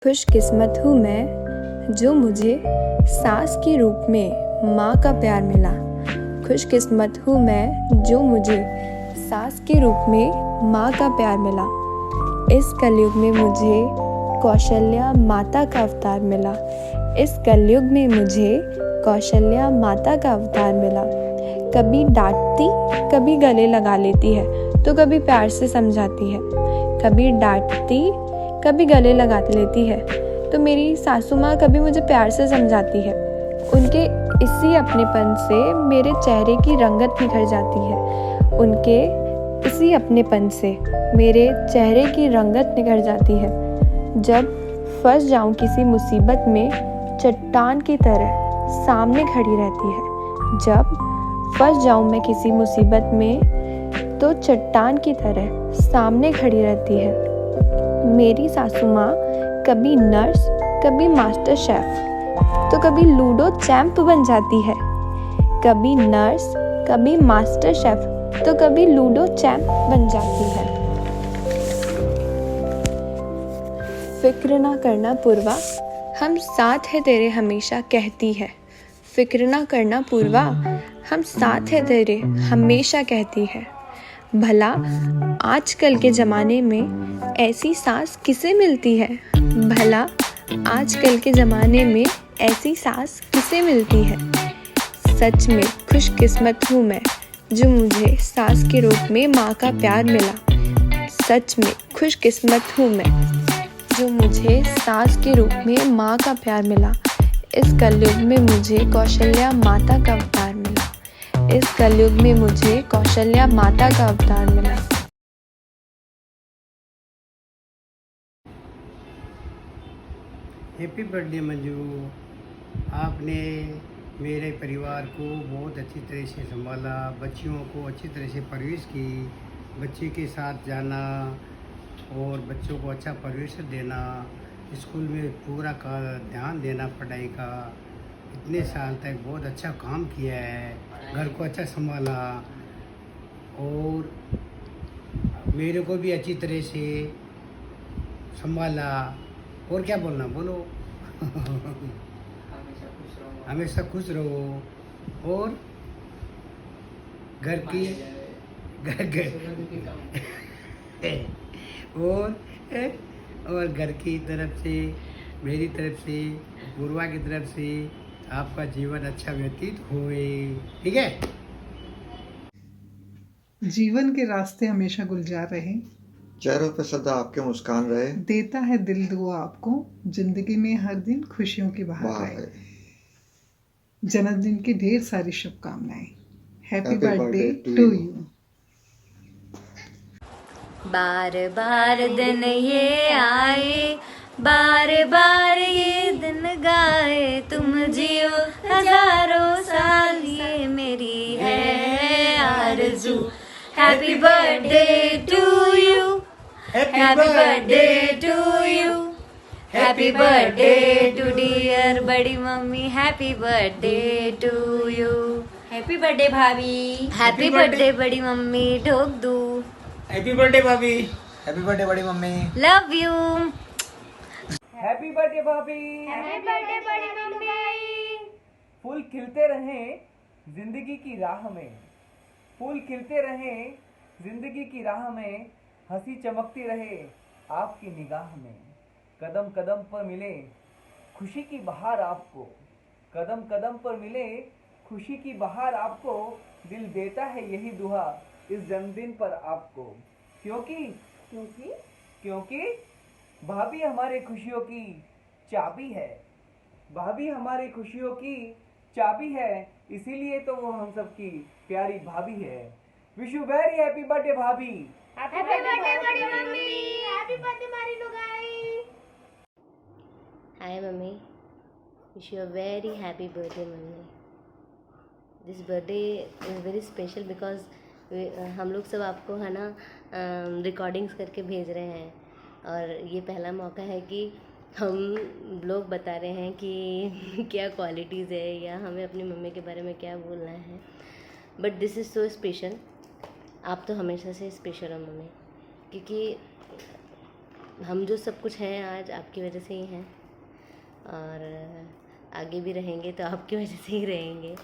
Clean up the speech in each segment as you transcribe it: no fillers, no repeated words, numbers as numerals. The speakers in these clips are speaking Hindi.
खुशकिस्मत हूँ मैं जो मुझे सास के रूप में माँ का प्यार मिला। खुशकिस्मत हूँ मैं जो मुझे सास के रूप में माँ का प्यार मिला। इस कलयुग में मुझे कौशल्या माता का अवतार मिला। इस कलयुग में मुझे कौशल्या माता का अवतार मिला। कभी डांटती, कभी गले लगा लेती है तो कभी प्यार से समझाती है। कभी डांटती, कभी गले लगा लेती है तो मेरी सासू माँ कभी मुझे प्यार से समझाती है। उनके इसी अपनेपन से मेरे चेहरे की रंगत निखर जाती है। उनके इसी अपनेपन से मेरे चेहरे की रंगत निखर जाती है। जब फंस जाऊँ किसी मुसीबत में, चट्टान की तरह सामने खड़ी रहती है। जब फंस जाऊँ मैं किसी मुसीबत में तो चट्टान की तरह सामने खड़ी रहती है। मेरी सासू माँ कभी नर्स, कभी मास्टर शेफ तो कभी लूडो चैंप बन जाती है। कभी नर्स, कभी मास्टर शेफ तो कभी लूडो चैंप बन जाती है। फिक्र ना करना पूर्वा, हम साथ है तेरे हमेशा कहती है। फिक्र ना करना पूर्वा, हम साथ है तेरे हमेशा कहती है। भला आजकल के ज़माने में ऐसी सास किसे मिलती है? भला आजकल के ज़माने में ऐसी सास किसे मिलती है? सच में खुशकिस्मत हूँ मैं जो मुझे सास के रूप में माँ का प्यार मिला। सच में खुशकिस्मत हूँ मैं जो मुझे सास के रूप में माँ का प्यार मिला। इस कलयुग में मुझे कौशल्या माता का अवतार मिला। इस कलयुग में मुझे कौशल्या माता का अवतार मिला। Happy birthday Manju. आपने मेरे परिवार को बहुत अच्छी तरह से संभाला, बच्चियों को अच्छी तरह से परवरिश की, बच्चे के साथ जाना और बच्चों को अच्छा परवरिश देना, स्कूल में पूरा का ध्यान देना पढ़ाई का। इतने साल तक बहुत अच्छा काम किया है, घर को अच्छा संभाला और मेरे को भी अच्छी तरह से संभाला। और क्या बोलना, बोलो। हमेशा खुश रहो और घर की घर और घर की तरफ से, मेरी तरफ से, पूर्वा की तरफ से आपका जीवन अच्छा व्यतीत होए। ठीक है। जीवन के रास्ते हमेशा गुलजार रहे, चेहरों पे सदा आपके मुस्कान रहे, देता है दिल दुआ आपको, जिंदगी में हर दिन खुशियों की बहार बाहर रहे। रहे। जन्मदिन की ढेर सारी शुभकामनाएं। Happy Happy birthday birthday to to you। You. बार बार दिन ये आए, बार बार ये दिन गाए, तुम जियो हजारों साल, ये मेरी है आरज़ू। Happy birthday to you, happy birthday to you, happy birthday to dear बड़ी mummy, happy birthday to you. Happy birthday भाभी, हैप्पी बर्थडे बड़ी मम्मी, ठोक दू। हैप्पी बर्थडे भाभी, हैप्पी बर्थडे बड़ी mummy, love you. Happy birthday भाभी। हैप्पी बर्थडे बड़ी मम्मी। फूल खिलते रहें जिंदगी की राह में, फूल खिलते रहें जिंदगी की राह में, हंसी चमकती रहे आपकी निगाह में। कदम कदम पर मिले खुशी की बहार आपको, कदम कदम पर मिले खुशी की बहार आपको, दिल देता है यही दुआ इस जन्मदिन पर आपको। क्योंकि क्योंकि क्योंकि भाभी हमारे खुशियों की चाबी है, भाभी हमारी खुशियों की चाबी है, इसीलिए तो वो हम सबकी प्यारी भाभी है। Wish you very happy birthday भाभी। हैप्पी बर्थडे बड़ी मम्मी, हैप्पी बर्थडे मारी लुगाई। Hi mummy, wish you a very happy birthday mummy. This birthday is very special because हम लोग सब आपको है ना रिकॉर्डिंग्स करके भेज रहे हैं, और ये पहला मौका है कि हम लोग बता रहे हैं कि क्या क्वालिटीज़ है या हमें अपनी मम्मी के बारे में क्या बोलना है। But this is so special. आप तो हमेशा से स्पेशल हो मम्मी, क्योंकि हम जो सब कुछ हैं आज आपकी वजह से ही हैं, और आगे भी रहेंगे तो आपकी वजह से ही रहेंगे।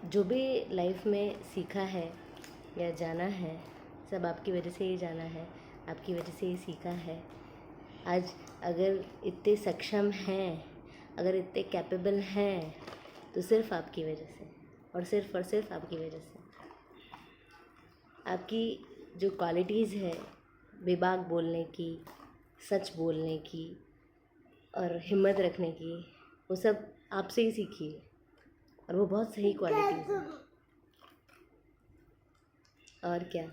जो भी लाइफ में सीखा है या जाना है, सब आपकी वजह से ही जाना है, आपकी वजह से ही सीखा है। आज अगर इतने सक्षम हैं, अगर इतने कैपेबल हैं, तो सिर्फ आपकी वजह से, और सिर्फ आपकी वजह से। आपकी जो क्वालिटीज़ है, बेबाक बोलने की, सच बोलने की और हिम्मत रखने की, वो सब आपसे ही सीखी है, और वो बहुत सही क्वालिटीज़ हैं। और क्या,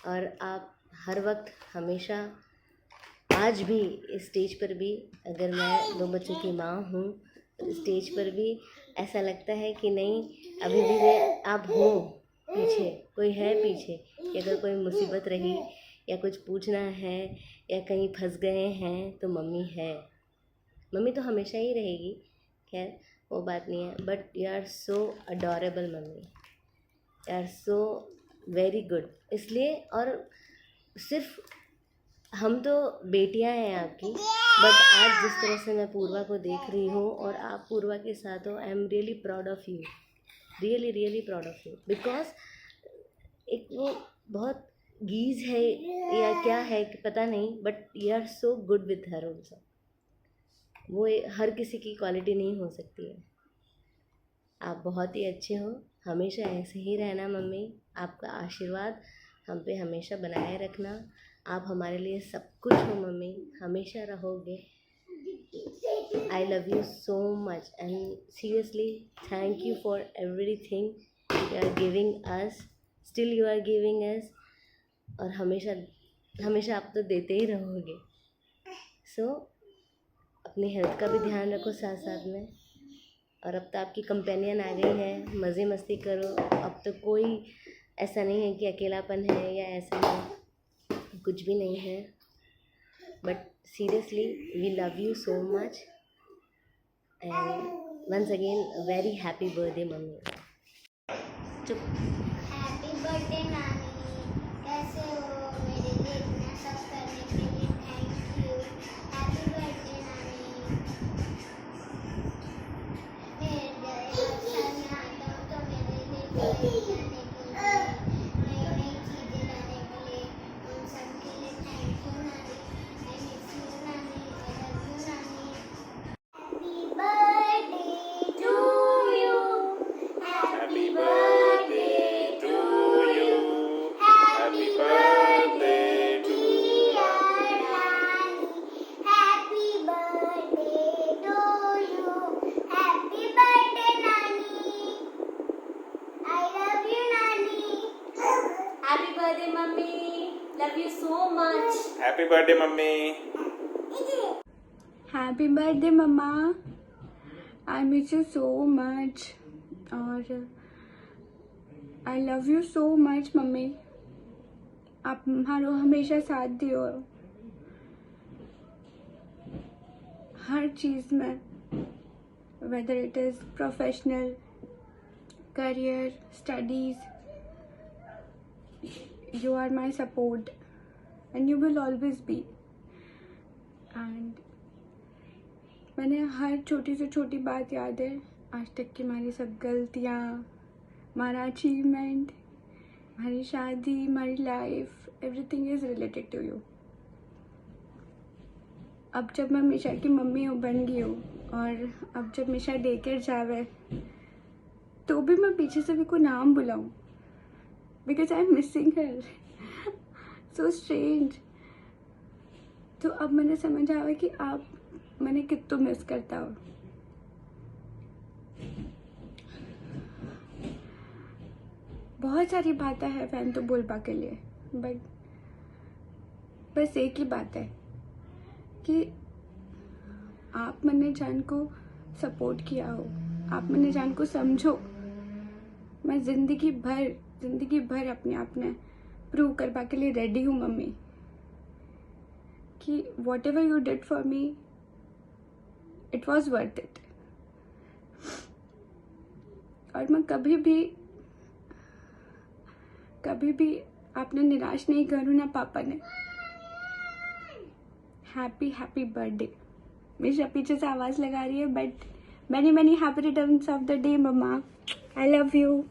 और आप हर वक्त हमेशा, आज भी इस स्टेज पर भी, अगर मैं 2 बच्चों की माँ हूँ, तो स्टेज पर भी ऐसा लगता है कि नहीं, अभी भी आप हो पीछे, कोई है पीछे, कि अगर कोई मुसीबत रही या कुछ पूछना है या कहीं फंस गए हैं तो मम्मी है। मम्मी तो हमेशा ही रहेगी, खैर वो बात नहीं है, but you are so adorable mummy, you are so very good. इसलिए, और सिर्फ हम तो बेटियां हैं आपकी, बट आज जिस तरह से मैं पूर्वा को देख रही हूँ और आप पूर्वा के साथ हो, I am really proud of you, really proud of you, because एक वो बहुत गीज है या क्या है कि पता नहीं, but you are so good with her also. वो हर किसी की क्वालिटी नहीं हो सकती है। आप बहुत ही अच्छे हो, हमेशा ऐसे ही रहना मम्मी, आपका आशीर्वाद हम पे हमेशा बनाए रखना। आप हमारे लिए सब कुछ हो मम्मी, हमेशा रहोगे। I love you so much and seriously thank you for everything you are giving us, still you are giving us, और हमेशा आप तो देते ही रहोगे। सो अपनी हेल्थ का भी ध्यान रखो साथ साथ में। और अब तो आपकी कंपेनियन आ गई है, मज़े मस्ती करो। अब तो कोई ऐसा नहीं है कि अकेलापन है या ऐसा नहीं, कुछ भी नहीं है। But seriously we love you so much and once again very happy birthday mummy. चुप। हैप्पी बर्थडे नानी, कैसे हो? मेरे लिए इतना सब करने के लिए थैंक यू। हैप्पी बर्थडे नानी। मेरे घर में आता हूँ तो मेरे लिए टॉय लाने के लिए, नई चीज़ें लाने के लिए, उन सब के लिए थैंक यू नानी। आई मिस यू नानी, आई लव यू नानी। Happy birthday to you, happy birthday to you, happy birthday dear नानी, happy birthday to you, happy birthday नानी, आई लव यू नानी। Happy birthday mummy, love you so much. Happy birthday mummy. Happy birthday mamma, I miss you so much, और I love you so much mummy. आप हमारो हमेशा साथ दियो हर चीज़ में, whether it is professional, career, studies, you are my support and you will always be। and मैंने हर छोटी से छोटी बात याद है आज तक की, हमारी सब गलतियाँ, हमारा अचीवमेंट, हमारी शादी, हमारी life, everything is related to you. अब जब मैं मिशा की मम्मी बन गई हूँ, और अब जब मिशा डे केयर जावे, तो भी मैं पीछे से भी कोई नाम बुलाऊँ, because I am missing her, so strange. तो अब मैंने समझ आया कि आप मैंने कितना मिस करता हूँ। बहुत सारी बातें हैं फैन तो बोलबा के लिए, बट बस एक ही बात है कि आप मैंने जान को सपोर्ट किया हो, आप मैंने जान को समझो। मैं ज़िंदगी भर अपने आप ने प्रूव करवा के लिए रेडी हूँ मम्मी, कि what ever you did for me, it was worth it. और मैं कभी भी आपने निराश नहीं करूँ ना पापा ने। Happy happy birthday. मेरे पीछे से आवाज़ लगा रही है, but many many happy returns of the day mama. I love you.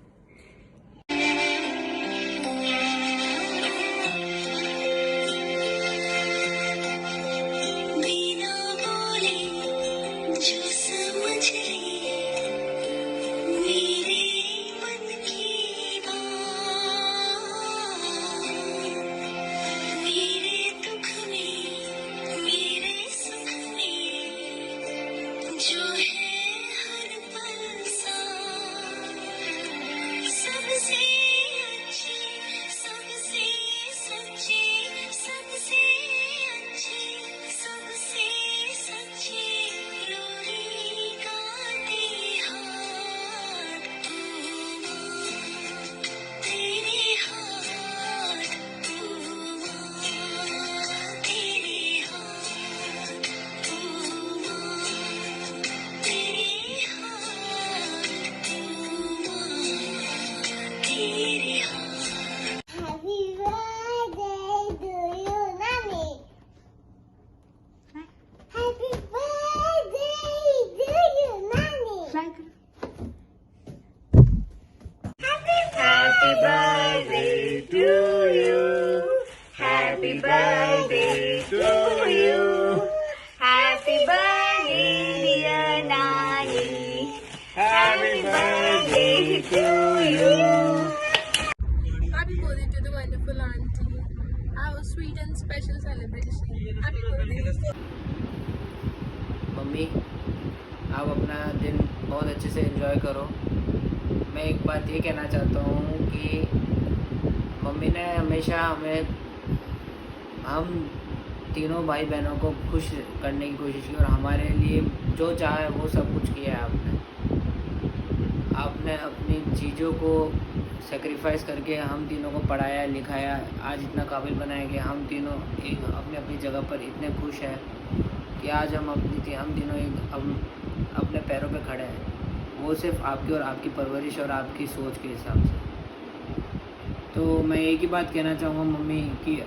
Happy birthday to the wonderful auntie. Have a sweet and special celebration. Happy birthday. Mummy, आप अपना दिन बहुत अच्छे से एंजॉय करो। मैं एक बात ये कहना चाहता हूँ कि मम्मी ने हमेशा हम तीनों भाई बहनों को खुश करने की कोशिश की और हमारे लिए जो चाहे वो सब कुछ किया है आपने अपनी चीज़ों को सेक्रीफाइस करके हम तीनों को पढ़ाया लिखाया, आज इतना काबिल बनाया कि हम तीनों एक अपनी अपनी जगह पर इतने खुश हैं कि आज हम तीनों अपने पैरों पे खड़े हैं। वो सिर्फ आपकी और आपकी परवरिश और आपकी सोच के हिसाब से। तो मैं एक ही बात कहना चाहूँगा मम्मी कि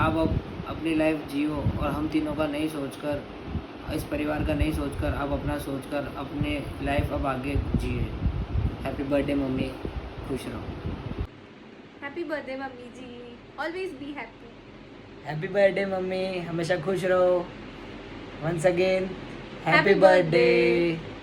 आप अब अपनी लाइफ जियो और हम तीनों का नहीं सोचकर, इस परिवार का नहीं सोचकर, आप अपना सोचकर अपने लाइफ अब आगे जिए। हैप्पी बर्थडे मम्मी, खुश रहो। Happy birthday mummy ji, always be happy. Happy birthday mummy, हमेशा खुश रहो। Once again happy Happy birthday. Birthday.